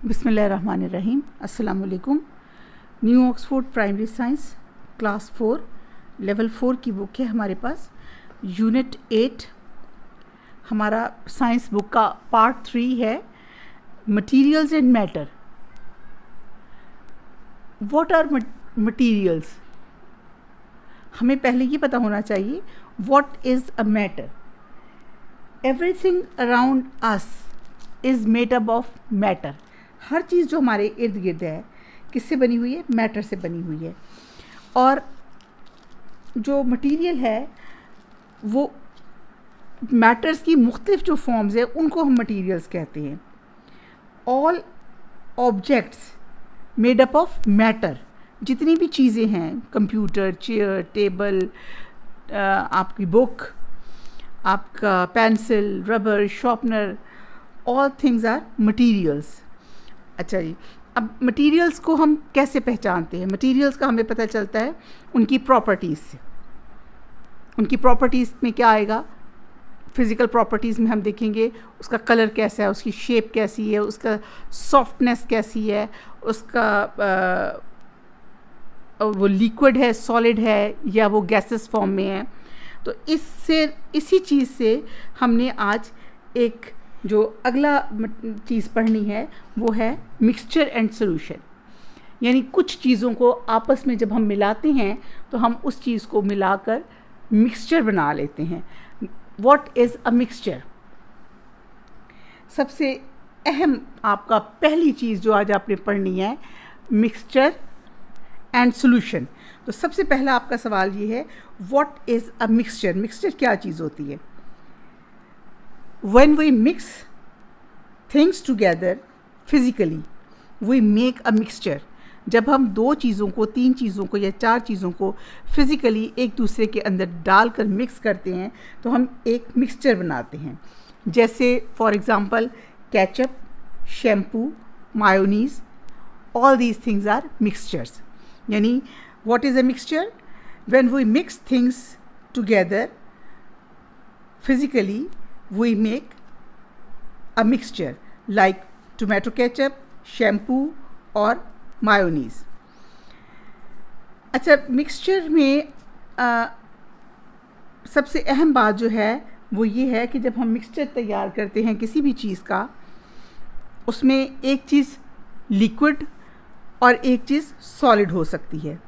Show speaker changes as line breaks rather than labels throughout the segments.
बिस्मिल्लाहिर्रहमानिर्रहीम। अस्सलाम वालेकुम। New Oxford primary science class 4 level 4 की बुक है हमारे पास। यूनिट 8 हमारा साइंस बुक का पार्ट 3 है, materials and matter. What are materials? हमें पहले ये पता होना चाहिए what is a matter. Everything around us is made up of matter. हर चीज़ जो हमारे इर्द गिर्द है किससे बनी हुई है? मैटर से बनी हुई है। और जो मटीरियल है वो मैटर्स की मुख्तलिफ जो फॉर्म्स है उनको हम मटीरियल्स कहते हैं। All objects made up of matter. जितनी भी चीज़ें हैं, कंप्यूटर, चेयर, टेबल, आपकी बुक, आपका pencil, rubber, sharpener, all things are materials. अच्छा जी, अब मटीरियल्स को हम कैसे पहचानते हैं? मटीरियल्स का हमें पता चलता है उनकी प्रॉपर्टीज़ से। उनकी प्रॉपर्टीज़ में क्या आएगा? फिज़िकल प्रॉपर्टीज़ में हम देखेंगे उसका कलर कैसा है, उसकी शेप कैसी है, उसका सॉफ्टनेस कैसी है, उसका वो लिक्विड है, सॉलिड है, या वो गैसेस फॉर्म में है। तो इसी चीज़ से हमने आज एक जो अगला चीज़ पढ़नी है वो है मिक्सचर एंड सॉल्यूशन। यानी कुछ चीज़ों को आपस में जब हम मिलाते हैं तो हम उस चीज़ को मिलाकर मिक्सचर बना लेते हैं। What is a mixture? सबसे अहम आपका पहली चीज़ जो आज आपने पढ़नी है, मिक्सचर एंड सॉल्यूशन। तो सबसे पहला आपका सवाल ये है, what is a mixture? Mixture क्या चीज़ होती है? When we mix things together physically, we make a mixture. जब हम दो चीज़ों को, तीन चीज़ों को या चार चीज़ों को फिज़िकली एक दूसरे के अंदर डालकर मिक्स करते हैं तो हम एक मिक्सचर बनाते हैं। जैसे for example ketchup, shampoo, mayonnaise, all these things are mixtures. यानी what is a mixture? When we mix things together physically, we make a mixture like tomato ketchup, shampoo और mayonnaise। अच्छा, मिक्सचर में सबसे अहम बात जो है वो ये है कि जब हम मिक्सचर तैयार करते हैं किसी भी चीज़ का, उसमें एक चीज़ लिक्विड और एक चीज़ सॉलिड हो सकती है,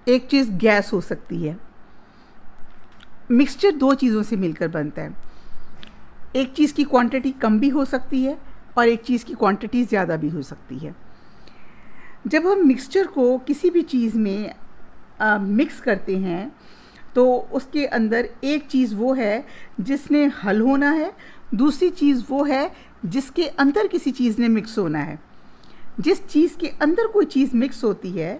एक चीज़ गैस हो सकती है। मिक्सचर दो चीज़ों से मिलकर बनता है। एक चीज़ की क्वांटिटी कम भी हो सकती है और एक चीज़ की क्वांटिटी ज़्यादा भी हो सकती है। जब हम मिक्सचर को किसी भी चीज़ में मिक्स करते हैं तो उसके अंदर एक चीज़ वो है जिसने हल होना है, दूसरी चीज़ वो है जिसके अंदर किसी चीज़ ने मिक्स होना है। जिस चीज़ के अंदर कोई चीज़ मिक्स होती है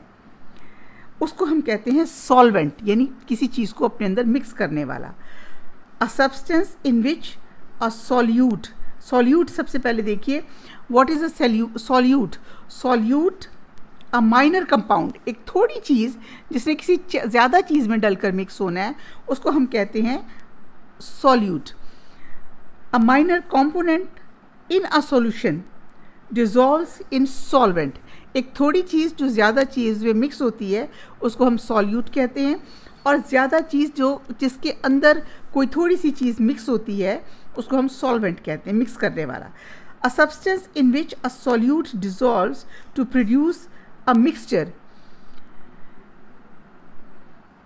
उसको हम कहते हैं सॉल्वेंट, यानी किसी चीज़ को अपने अंदर मिक्स करने वाला। A substance in which a solute. Solute सबसे पहले देखिए, what is a solute? Solute a minor compound, एक थोड़ी चीज़ जिसने किसी ज़्यादा चीज़ में डलकर मिक्स होना है उसको हम कहते हैं solute. A minor component in a solution dissolves in solvent. एक थोड़ी चीज़ जो ज़्यादा चीज़ में मिक्स होती है उसको हम सॉल्यूट कहते हैं, और ज़्यादा चीज़ जिसके अंदर कोई थोड़ी सी चीज़ मिक्स होती है उसको हम सॉल्वेंट कहते हैं, मिक्स करने वाला। A substance in which a solute dissolves to produce a mixture.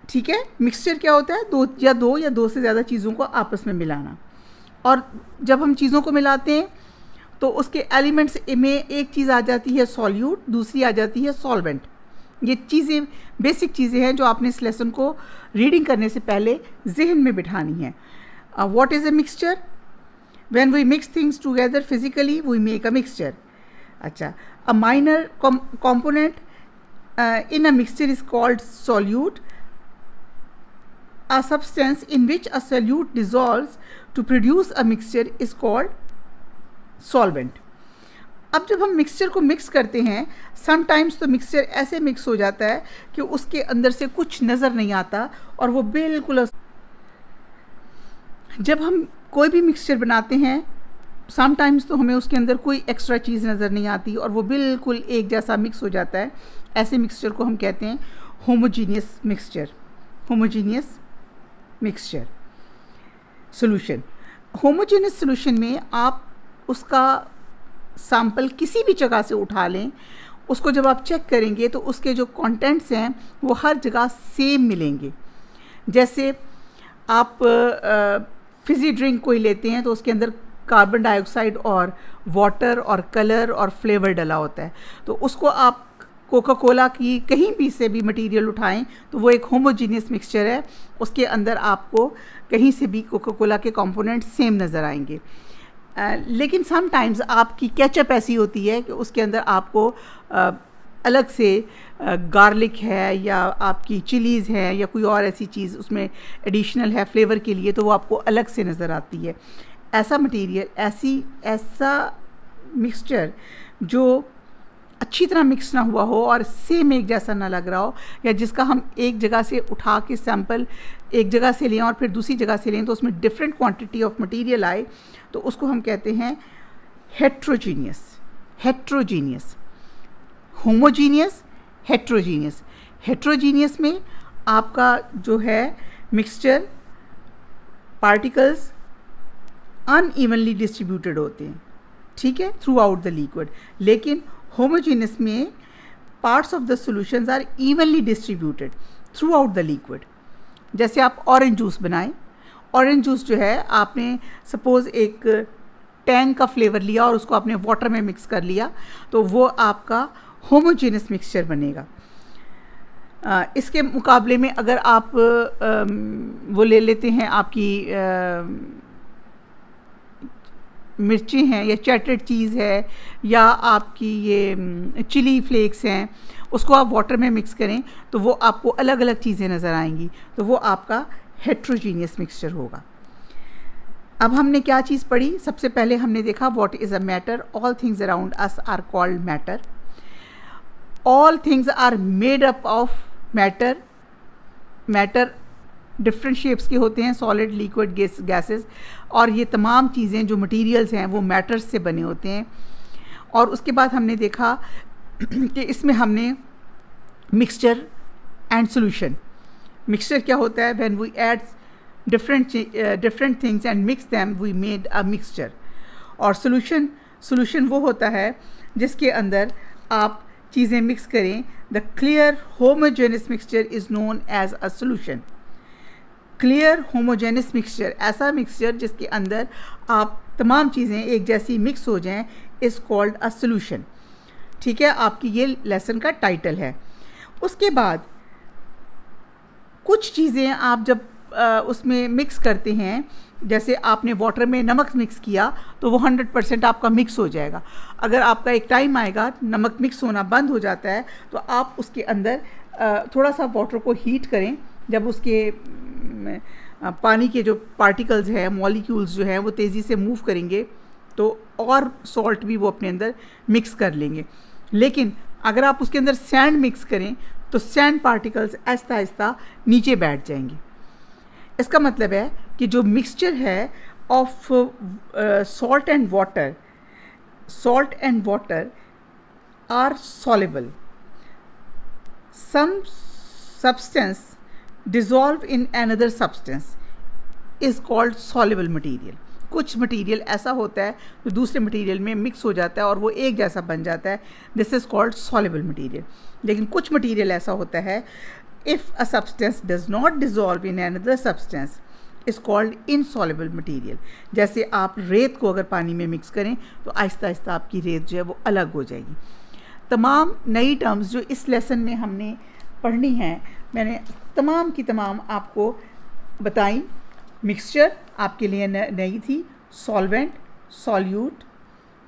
ठीक है, मिक्सचर क्या होता है? दो या दो से ज़्यादा चीज़ों को आपस में मिलाना। और जब हम चीज़ों को मिलाते हैं तो उसके एलिमेंट्स में एक चीज़ आ जाती है सॉल्यूट, दूसरी आ जाती है सॉल्वेंट। ये चीज़ें बेसिक चीज़ें हैं जो आपने इस लेसन को रीडिंग करने से पहले जहन में बिठानी है। What is a mixture? When we mix things together physically we make a mixture. अच्छा, a minor component in a mixture is called solute. A substance in which a solute dissolves to produce a mixture is called solvent. अब जब हम mixture को mix करते हैं, sometimes तो mixture ऐसे mix हो जाता है कि उसके अंदर से कुछ नज़र नहीं आता और वो बिल्कुल। जब हम कोई भी मिक्सचर बनाते हैं समटाइम्स तो हमें उसके अंदर कोई एक्स्ट्रा चीज़ नज़र नहीं आती और वो बिल्कुल एक जैसा मिक्स हो जाता है। ऐसे मिक्सचर को हम कहते हैं homogeneous mixture. Homogeneous mixture solution. Homogeneous solution में आप उसका सैंपल किसी भी जगह से उठा लें, उसको जब आप चेक करेंगे तो उसके जो कंटेंट्स हैं वो हर जगह सेम मिलेंगे। जैसे आप फिज़ी ड्रिंक कोई लेते हैं तो उसके अंदर कार्बन डाइऑक्साइड और वाटर और कलर और फ्लेवर डला होता है, तो उसको आप कोका कोला की कहीं भी से भी मटेरियल उठाएं तो वो एक होमोजीनियस मिक्सचर है, उसके अंदर आपको कहीं से भी कोका कोला के कंपोनेंट सेम नज़र आएंगे। लेकिन समटाइम्स आपकी केचप ऐसी होती है कि उसके अंदर आपको अलग से गार्लिक है या आपकी चिलीज़ है या कोई और ऐसी चीज़ उसमें एडिशनल है फ्लेवर के लिए, तो वो आपको अलग से नज़र आती है। ऐसा मटेरियल, ऐसा मिक्सचर जो अच्छी तरह मिक्स ना हुआ हो और सेम एक जैसा ना लग रहा हो, या जिसका हम एक जगह से उठा के सैंपल एक जगह से लें और फिर दूसरी जगह से लें तो उसमें डिफरेंट क्वांटिटी ऑफ मटेरियल आए, तो उसको हम कहते हैं heterogeneous. Heterogeneous, homogeneous, heterogeneous. Heterogeneous में आपका जो है मिक्सचर पार्टिकल्स अनइवनली डिस्ट्रीब्यूटेड होते हैं, ठीक है, थ्रू आउट द लिक्विड। लेकिन होमोजीनियस में parts of the solutions are evenly distributed throughout the liquid. जैसे आप ऑरेंज जूस बनाएं, ऑरेंज जूस जो है आपने सपोज़ एक टैंग का फ्लेवर लिया और उसको आपने वाटर में मिक्स कर लिया, तो वो आपका होमोजीनियस मिक्सचर बनेगा। इसके मुकाबले में अगर आप वो ले लेते हैं, आपकी मिर्ची हैं या चैटेड चीज़ है या आपकी ये चिली फ्लेक्स हैं, उसको आप वाटर में मिक्स करें तो वो आपको अलग अलग चीज़ें नज़र आएंगी, तो वो आपका हेट्रोजीनियस मिक्सचर होगा। अब हमने क्या चीज़ पढ़ी? सबसे पहले हमने देखा what is a matter. All things around us are called matter. All things are made up of matter. Matter different shapes के होते हैं, सॉलिड, लिक्विड, गैसेस, और ये तमाम चीज़ें जो मटेरियल्स हैं वो मैटर्स से बने होते हैं। और उसके बाद हमने देखा कि इसमें हमने मिक्सचर एंड सॉल्यूशन। मिक्सचर क्या होता है? When we add different things and mix them we made a mixture. और सॉल्यूशन वो होता है जिसके अंदर आप चीज़ें मिक्स करें। The clear homogeneous mixture is known as a solution. Clear homogeneous mixture, ऐसा मिक्सचर जिसके अंदर आप तमाम चीज़ें एक जैसी मिक्स हो जाएं, इज़ कॉल्ड अ सॉल्यूशन। ठीक है, आपकी ये लेसन का टाइटल है। उसके बाद कुछ चीज़ें आप जब उसमें मिक्स करते हैं, जैसे आपने वाटर में नमक मिक्स किया तो वो 100% आपका मिक्स हो जाएगा। अगर आपका एक टाइम आएगा नमक मिक्स होना बंद हो जाता है तो आप उसके अंदर थोड़ा सा वाटर को हीट करें। जब उसके पानी के जो पार्टिकल्स हैं, मॉलिक्यूल्स जो हैं, वो तेज़ी से मूव करेंगे तो और सॉल्ट भी वो अपने अंदर मिक्स कर लेंगे। लेकिन अगर आप उसके अंदर सैंड मिक्स करें तो सैंड पार्टिकल्स आहिस्ता आहिस्ता नीचे बैठ जाएंगे। इसका मतलब है कि जो मिक्सचर है of salt and water are soluble. Some substance dissolve in another substance is called soluble material। कुछ मटेरियल ऐसा होता है जो दूसरे मटेरियल में मिक्स हो जाता है और वो एक जैसा बन जाता है, this is called soluble material। लेकिन कुछ मटेरियल ऐसा होता है, if a substance does not dissolve in another substance is called insoluble material। जैसे आप रेत को अगर पानी में मिक्स करें तो आहिस्ता आहिस्ता आपकी रेत जो है वो अलग हो जाएगी। तमाम नई टर्म्स जो इस लेसन में हमने पढ़नी है, मैंने तमाम की तमाम आपको बताई। मिक्सचर आपके लिए नई थी, solvent, solute,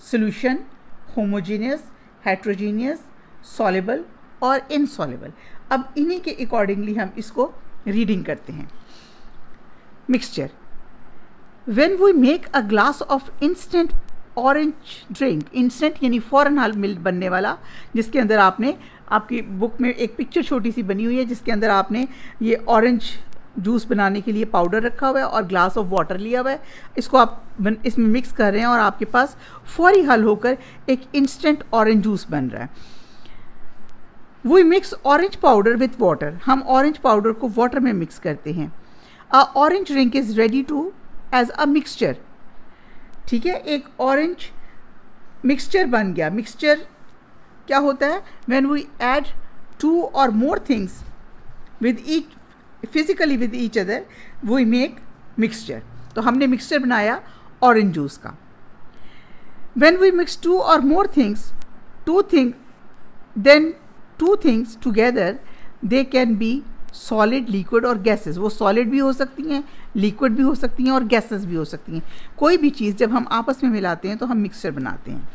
solution, homogeneous, heterogeneous, soluble और इनसॉल्युबल। अब इन्हीं के अकॉर्डिंगली हम इसको रीडिंग करते हैं। Mixture, when we make a glass of instant orange drink, instant यानी फ़ौरन हाल मिल बनने वाला, जिसके अंदर आपने, आपकी बुक में एक पिक्चर छोटी सी बनी हुई है जिसके अंदर आपने ये ऑरेंज जूस बनाने के लिए पाउडर रखा हुआ है और ग्लास ऑफ वाटर लिया हुआ है, इसको आप इसमें मिक्स कर रहे हैं और आपके पास फौरी हल होकर एक इंस्टेंट ऑरेंज जूस बन रहा है। We mix orange powder with water, हम ऑरेंज पाउडर को वाटर में मिक्स करते हैं। A orange drink is ready to as a mixture, ठीक है, एक ऑरेंज मिक्सचर बन गया। मिक्सचर क्या होता है? When we add 2 or more things with each physically with each other we make mixture। तो हमने मिक्सचर बनाया ऑरेंज जूस का। when we mix 2 or more things, then two things together they can be solid, liquid और gases। वो solid भी हो सकती हैं, liquid भी हो सकती हैं और gases भी हो सकती हैं। कोई भी चीज़ जब हम आपस में मिलाते हैं तो हम मिक्सचर बनाते हैं।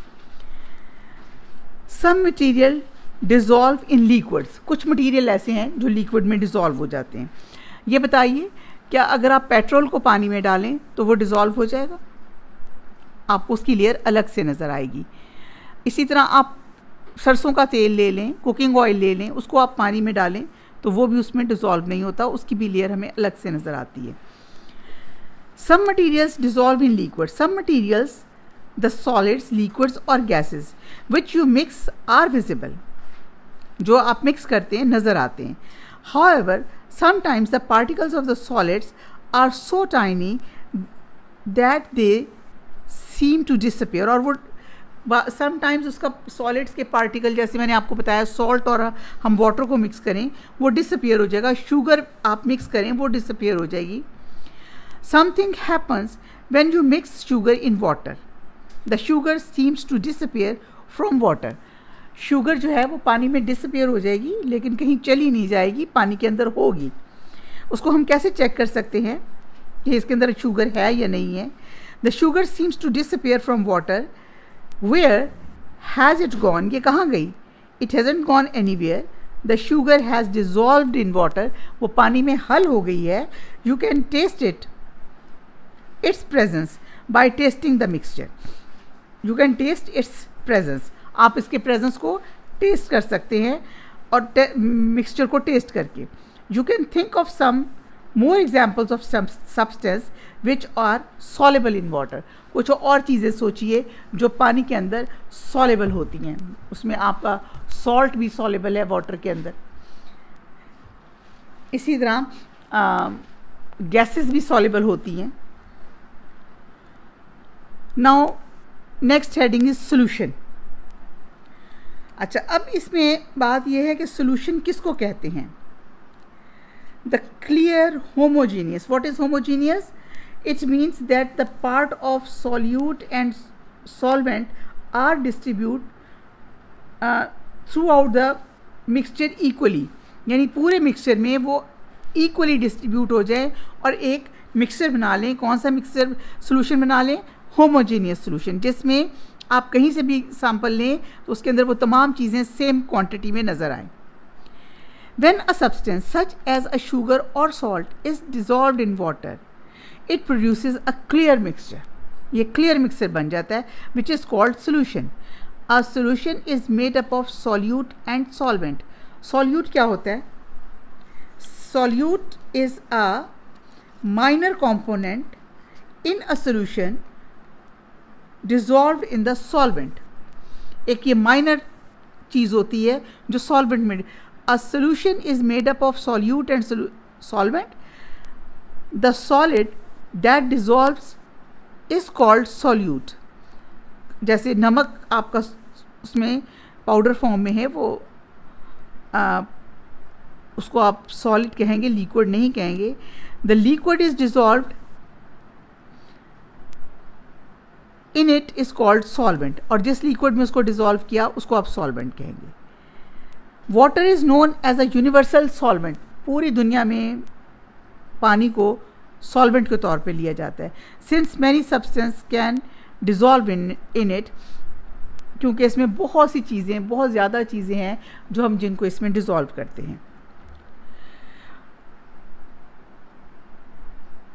some material dissolve in liquids, कुछ मटेरियल ऐसे हैं जो लिक्विड में डिज़ोल्व हो जाते हैं। ये बताइए, क्या अगर आप पेट्रोल को पानी में डालें तो वो डिज़ोल्व हो जाएगा? आपको उसकी लेयर अलग से नज़र आएगी। इसी तरह आप सरसों का तेल ले लें, कुकिंग ऑयल ले लें, उसको आप पानी में डालें तो वो भी उसमें डिज़ोल्व नहीं होता, उसकी भी लेयर हमें अलग से नज़र आती है। Some materials dissolve in liquid, some materials the solids, liquids और gases which you mix are visible, जो आप मिक्स करते हैं नज़र आते हैं। However, sometimes the particles of the solids are so tiny that they seem to disappear, और वो समटाइम्स उसका सॉलिड्स के पार्टिकल, जैसे मैंने आपको बताया सॉल्ट और हम वाटर को मिक्स करें वो डिसअपियर हो जाएगा, शुगर आप मिक्स करें वो डिसअपियर हो जाएगी। Something happens when you mix sugar in water, the sugar seems to disappear from water, sugar जो है वो पानी में डिसअपियर हो जाएगी लेकिन कहीं चली नहीं जाएगी, पानी के अंदर होगी। उसको हम कैसे चेक कर सकते हैं कि इसके अंदर शुगर है या नहीं है? The sugar seems to disappear from water, where has it gone, ये कहाँ गई? It hasn't gone anywhere, the sugar has dissolved in water, वो पानी में हल हो गई है। You can taste its presence by tasting the mixture, you can taste its presence, आप इसके प्रेजेंस को टेस्ट कर सकते हैं और मिक्सचर को टेस्ट करके। You can think of some more examples of substance which are soluble in water, कुछ और चीज़ें सोचिए जो पानी के अंदर सॉलेबल होती हैं, उसमें आपका सॉल्ट भी सॉलेबल है वाटर के अंदर। इसी तरह गैसेस भी सॉलेबल होती हैं। Now next heading is solution. अच्छा, अब इसमें बात यह है कि सोल्यूशन किसको कहते हैं? The clear homogeneous, what is homogeneous? It means that the part of solute and solvent are distribute throughout the mixture equally, यानी पूरे मिक्सचर में वो इक्वली डिस्ट्रीब्यूट हो जाए और एक मिक्सचर बना लें। कौन सा मिक्सचर सोल्यूशन बना लें? होमोजीनियस सोल्यूशन, जिसमें आप कहीं से भी सैंपल लें तो उसके अंदर वो तमाम चीज़ें सेम क्वांटिटी में नज़र आएँ। When a substance such as a sugar or salt is dissolved in water, it produces a clear mixture. ये clear mixture बन जाता है, which is called solution. A solution is made up of solute and solvent. Solute क्या होता है? Solute is a minor component in a solution dissolved in the solvent. एक ये minor चीज़ होती है जो solvent में। A solution is made up of solute and solvent. The solid that dissolves is called solute. जैसे नमक आपका उसमें पाउडर फॉर्म में है, वो उसको आप सॉलिड कहेंगे, लिक्विड नहीं कहेंगे। The liquid is dissolved in it is called solvent, और जिस लिक्विड में उसको डिजॉल्व किया उसको आप सॉल्वेंट कहेंगे। Water is known as a universal solvent, पूरी दुनिया में पानी को सॉल्वेंट के तौर पे लिया जाता है। Since many substance can dissolve in it, क्योंकि इसमें बहुत सी चीज़ें, बहुत ज़्यादा चीज़ें हैं जो हम जिनको इसमें डिज़ोल्व करते हैं।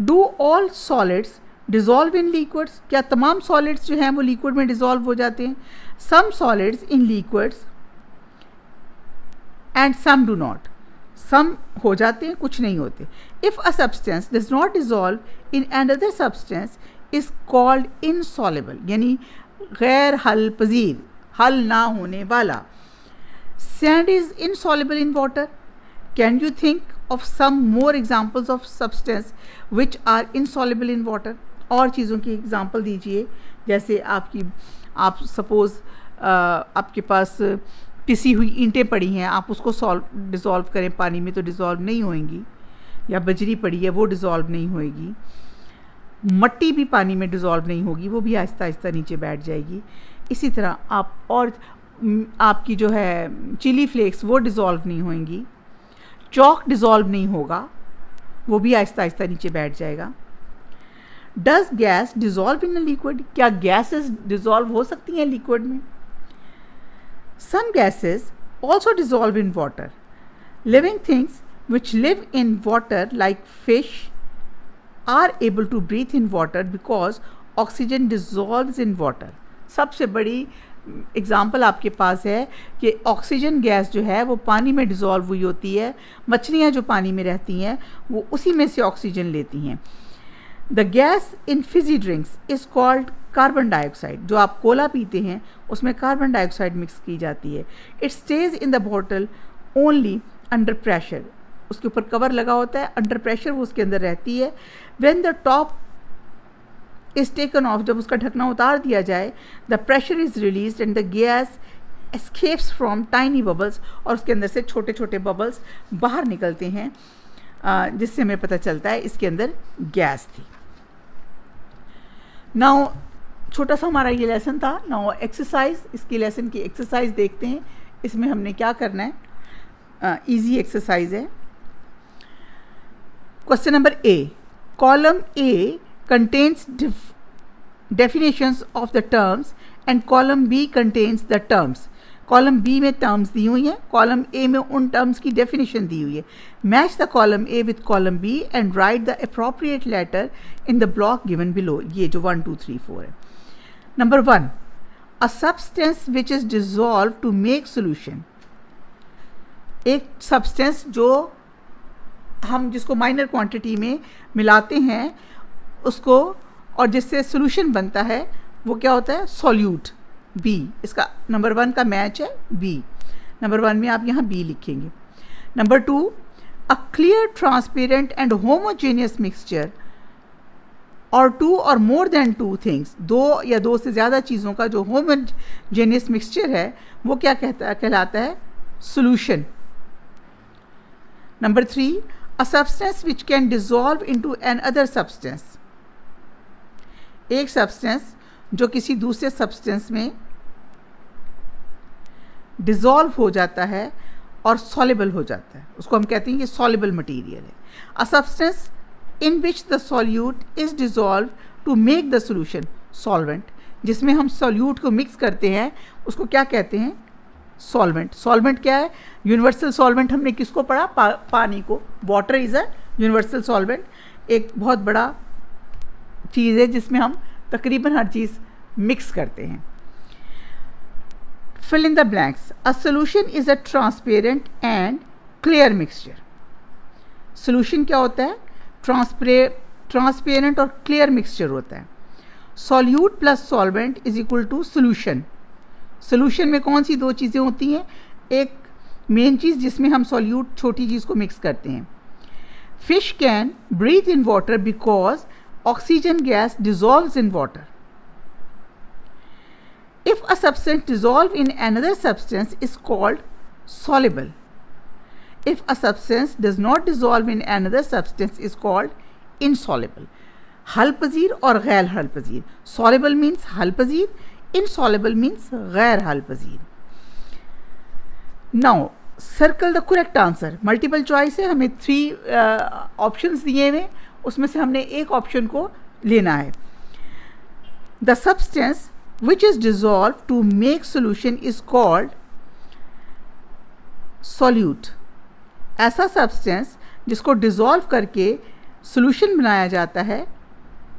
Do all solids dissolve in liquids, क्या तमाम सॉलिड्स जो हैं वो लिक्विड में डिज़ोल्व हो जाते हैं? Some solids in liquids and some do not, some हो जाते हैं, कुछ नहीं होते. If a substance does not dissolve in another substance is called insoluble, यानी गैर हल पजीर, हल ना होने वाला. Sand is insoluble in water. Can you think of some more examples of substance which are insoluble in water? और चीज़ों की एग्जाम्पल दीजिए. जैसे आप सपोज़ आपके पास पिसी हुई ईंटें पड़ी हैं, आप उसको डिज़ोल्व करें पानी में तो डिज़ोल्व नहीं होएंगी, या बजरी पड़ी है वो डिज़ोल्व नहीं होएगी. मट्टी भी पानी में डिज़ोल्व नहीं होगी, वो भी आहिस्ता आहिस्ता नीचे बैठ जाएगी. इसी तरह आपकी जो है चिली फ्लेक्स वो डिज़ोल्व नहीं होएंगी. चॉक डिज़ोल्व नहीं होगा, वो भी आहिस्ता आहिस्ता नीचे बैठ जाएगा. Does gas dissolve in a liquid? क्या गैसेस डिज़ोल्व हो सकती हैं लिक्विड में? Some gases also dissolve in water. Living things which live in water like fish are able to breathe in water because oxygen dissolves in water. सबसे बड़ी example आपके पास है कि ऑक्सीजन गैस जो है वो पानी में डिज़ोल्व हुई होती है. मछलियाँ जो पानी में रहती हैं वो उसी में से ऑक्सीजन लेती हैं. The gas in fizzy drinks is called carbon dioxide. जो आप कोला पीते हैं उसमें कार्बन डाइऑक्साइड मिक्स की जाती है. It stage in the bottle only under pressure. उसके ऊपर कवर लगा होता है, अंडर प्रेशर वो उसके अंदर रहती है. When the top is taken off, जब उसका ढकना उतार दिया जाए, the pressure is released and the gas escapes from tiny bubbles, और उसके अंदर से छोटे छोटे बबल्स बाहर निकलते हैं, जिससे हमें पता चलता है इसके अंदर गैस थी. नाउ छोटा सा हमारा ये लेसन था. नाउ एक्सरसाइज, इसकी लेसन की एक्सरसाइज देखते हैं. इसमें हमने क्या करना है, इजी एक्सरसाइज है. Question number A. Column A contains definitions of the terms and column B contains the terms. Column B में टर्म्स दी हुई हैं, कॉलम ए में उन टर्म्स की डेफिनेशन दी हुई है. Match the column A with column B and write the appropriate letter in the block given below. ये जो 1 2 3 4 है. Number 1, a substance which is dissolve to make solution. एक सब्सटेंस जो हम जिसको माइनर क्वांटिटी में मिलाते हैं उसको, और जिससे सोल्यूशन बनता है वो क्या होता है, सॉल्यूट. बी, इसका नंबर 1 का मैच है बी. नंबर 1 में आप यहाँ बी लिखेंगे. Number 2, a clear transparent and homogeneous mixture और 2 और मोर देन 2 थिंग्स. 2 या 2 से ज़्यादा चीज़ों का जो होमोजेनियस मिक्सचर है वो क्या कहलाता है, solution. Number 3, a substance which can dissolve into another substance. एक सब्सटेंस जो किसी दूसरे सब्सटेंस में डिज़ोल्व हो जाता है और सॉल्युबल हो जाता है, उसको हम कहते हैं कि सॉल्युबल मटेरियल है. A substance in which the solute is dissolve to make the solution solvent. जिसमें हम सॉल्यूट को मिक्स करते हैं उसको क्या कहते हैं, सॉल्वेंट. सॉल्वेंट क्या है, यूनिवर्सल सॉल्वेंट. हमने किसको पढ़ा, पानी को. Water is a universal solvent. एक बहुत बड़ा चीज़ है जिसमें हम तकरीबन हर चीज़ मिक्स करते हैं. Fill in the blanks. A solution is a transparent and clear mixture. Solution क्या होता है, ट्रांसपेरेंट और क्लियर मिक्सचर होता है. Solute plus solvent is equal to solution. Solution में कौन सी 2 चीज़ें होती हैं, एक मेन चीज़ जिसमें हम सॉल्यूट छोटी चीज़ को मिक्स करते हैं. Fish can breathe in water because oxygen gas dissolves in water. If a substance dissolves in another substance is called soluble. If a substance does not dissolve in another substance is called insoluble. हल पजीर और गैर हल पजीर. Soluble means हल पजीर, insoluble means गैर हल पजीर. Now circle the correct answer. Multiple choice है, हमें 3 options दिए हुए, उसमें से हमने एक ऑप्शन को लेना है. The substance which is dissolve to make solution is called solute. ऐसा सब्सटेंस जिसको डिज़ोल्व करके सोल्यूशन बनाया जाता है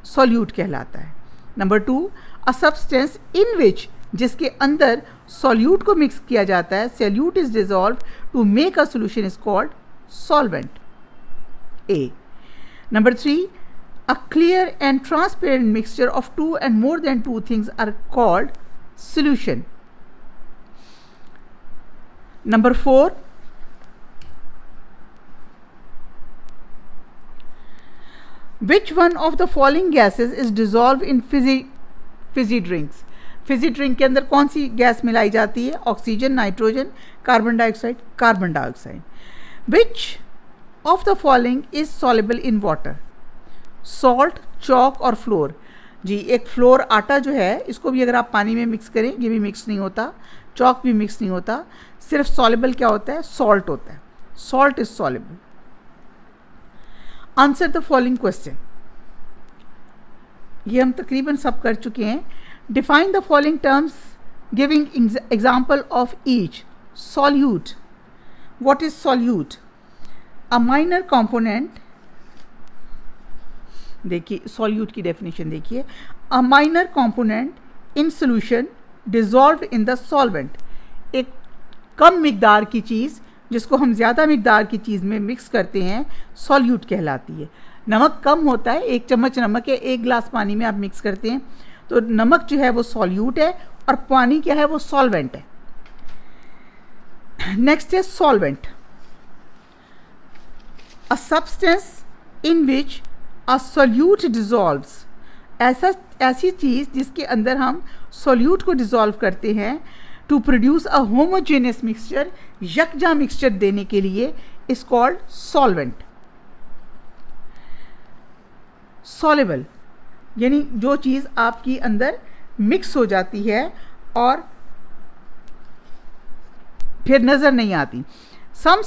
सॉल्यूट कहलाता है. नंबर 2, अ सब्सटेंस इन विच, जिसके अंदर सॉल्यूट को मिक्स किया जाता है, solute is dissolve to make a solution is called solvent. A. Number 3, a clear and transparent mixture of two and more than two things are called solution. Number 4, which one of the following gases is dissolved in fizzy drinks? Fiji drink के अंदर कौन सी gas मिलाई जाती है? Oxygen, nitrogen, carbon dioxide, carbon dioxide. Which of the following is soluble in water? Salt, chalk और floor. जी, एक floor आटा जो है इसको भी अगर आप पानी में मिक्स करें ये भी मिक्स नहीं होता, चॉक भी मिक्स नहीं होता, सिर्फ सॉल्युबल क्या होता है? सॉल्ट होता है. Salt is soluble. Answer the following question. ये हम तकरीबन सब कर चुके हैं. Define the following terms giving example of each. Solute. What is solute? A minor component. देखिए solute की definition देखिए. A minor component in solution dissolved in the solvent. एक कम मिकदार की चीज़ जिसको हम ज़्यादा मिकदार की चीज़ में मिक्स करते हैं solute कहलाती है. नमक कम होता है, 1 चम्मच नमक है 1 गिलास पानी में आप मिक्स करते हैं तो नमक जो है वो सॉल्यूट है और पानी क्या है? वो सॉल्वेंट है. नेक्स्ट है solvent. A substance in which a solute dissolves. ऐसी चीज़ जिसके अंदर हम सॉल्यूट को डिजॉल्व करते हैं to produce a homogeneous mixture, यकजा मिक्सचर देने के लिए, इज कॉल्ड सॉल्वेंट. सॉल्युबल यानी जो चीज़ आपकी अंदर मिक्स हो जाती है और फिर नज़र नहीं आती. Some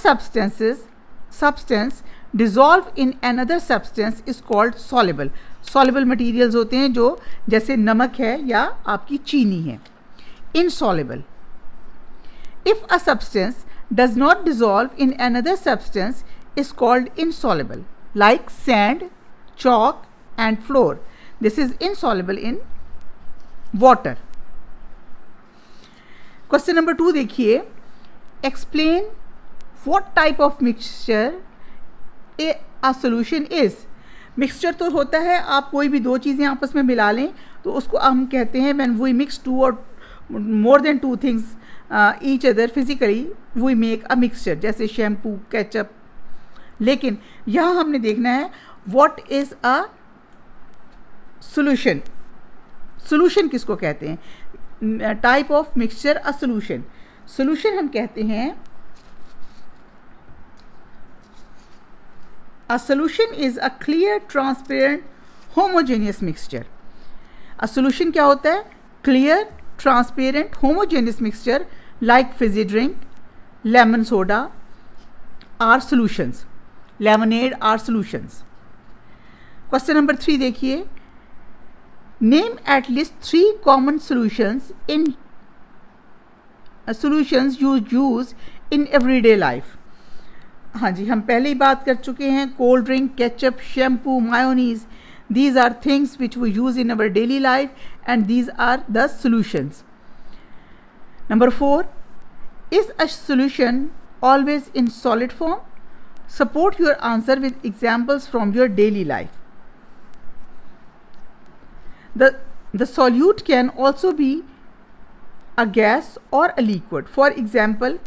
substance dissolve in another substance is called soluble. Soluble materials होते हैं जो जैसे नमक है या आपकी चीनी है. Insoluble. If a substance does not dissolve in another substance is called insoluble, like sand, chalk and floor. This is insoluble in water. Question number 2 देखिए. Explain what type of mixture a solution is. Mixture तो होता है आप कोई भी दो चीज़ें आपस में मिला लें तो उसको हम कहते हैं when we mix two or more than two things each other physically we make a mixture, जैसे शैम्पू, केचप. लेकिन यहाँ हमने देखना है what is a solution. solution किसको कहते हैं? Type of mixture a solution. Solution हम कहते हैं a solution is a clear, transparent, homogeneous mixture. A solution क्या होता है? Clear, transparent, homogeneous mixture like fizzy drink, lemon soda are solutions, lemonade are solutions. Question number 3 देखिए. Name at least 3 common solutions you use in everyday life. हाँ जी, हम पहले ही बात कर चुके हैं. Cold drink, ketchup, shampoo, mayonnaise, these are things which we use in our daily life and these are the solutions. Number 4, is a solution always in solid form? Support your answer with examples from your daily life. The solute can also be a gas or a liquid. For example,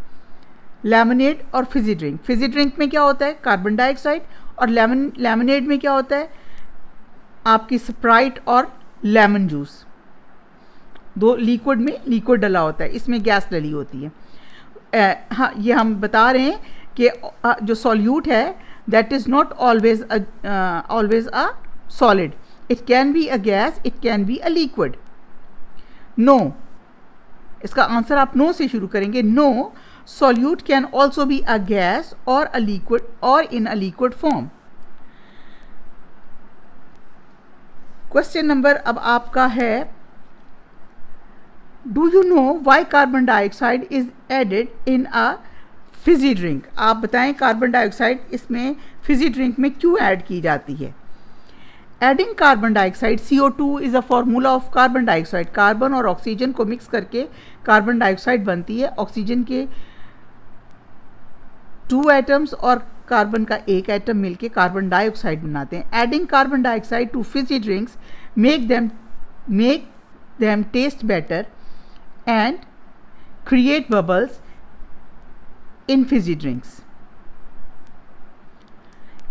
lemonade और fizzy drink. Fizzy drink में क्या होता है? Carbon dioxide. और lemonade में क्या होता है? आपकी स्प्राइट और लेमन जूस. दो लिक्विड में लिक्विड डला होता है, इसमें गैस डली होती है. हाँ, ये हम बता रहे हैं कि जो सॉल्यूट है that is not always a solid. It can be a gas, it can be a liquid. No, इसका आंसर आप नो से शुरू करेंगे. No, solute can also be a gas और अ लिक्विड और in a liquid form. Question number अब आपका है, do you know why carbon dioxide is added in a fizzy drink. आप बताएं कार्बन डाइऑक्साइड इसमें फिजी ड्रिंक में क्यों ऐड की जाती है. Adding carbon dioxide, CO2 is a formula of carbon dioxide. Carbon और ऑक्सीजन को मिक्स करके कार्बन डाइऑक्साइड बनती है. ऑक्सीजन के 2 एटम्स और कार्बन का एक एटम मिलके कार्बन डाइऑक्साइड बनाते हैं। Adding carbon dioxide to fizzy drinks make them taste better and create bubbles in fizzy drinks,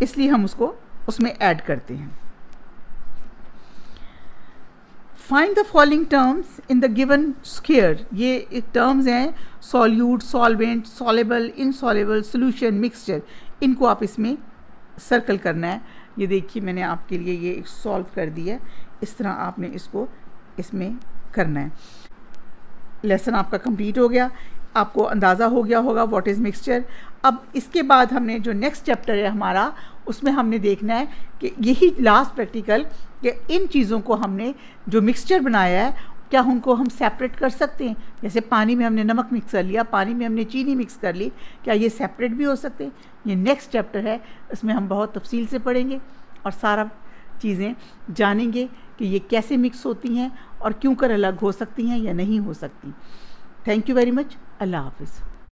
इसलिए हम उसको उसमें ऐड करते हैं। Find the following terms in the given square, ये टर्म्स हैं solute, solvent, soluble, insoluble, solution, mixture, इनको आप इसमें सर्कल करना है। ये देखिए मैंने आपके लिए ये सॉल्व कर दिया है, इस तरह आपने इसको इसमें करना है। लेसन आपका कंप्लीट हो गया, आपको अंदाज़ा हो गया होगा व्हाट इज़ मिक्सचर। अब इसके बाद हमने जो नेक्स्ट चैप्टर है हमारा, उसमें हमने देखना है कि यही लास्ट प्रैक्टिकल कि इन चीज़ों को हमने जो मिक्सचर बनाया है क्या उनको हम सेपरेट कर सकते हैं। जैसे पानी में हमने नमक मिक्स कर लिया, पानी में हमने चीनी मिक्स कर ली, क्या ये सेपरेट भी हो सकते हैं? ये नेक्स्ट चैप्टर है, इसमें हम बहुत तफसील से पढ़ेंगे और सारा चीज़ें जानेंगे कि ये कैसे मिक्स होती हैं और क्यों कर अलग हो सकती हैं या नहीं हो सकती। Thank you very much. अल्लाह हाफिज़।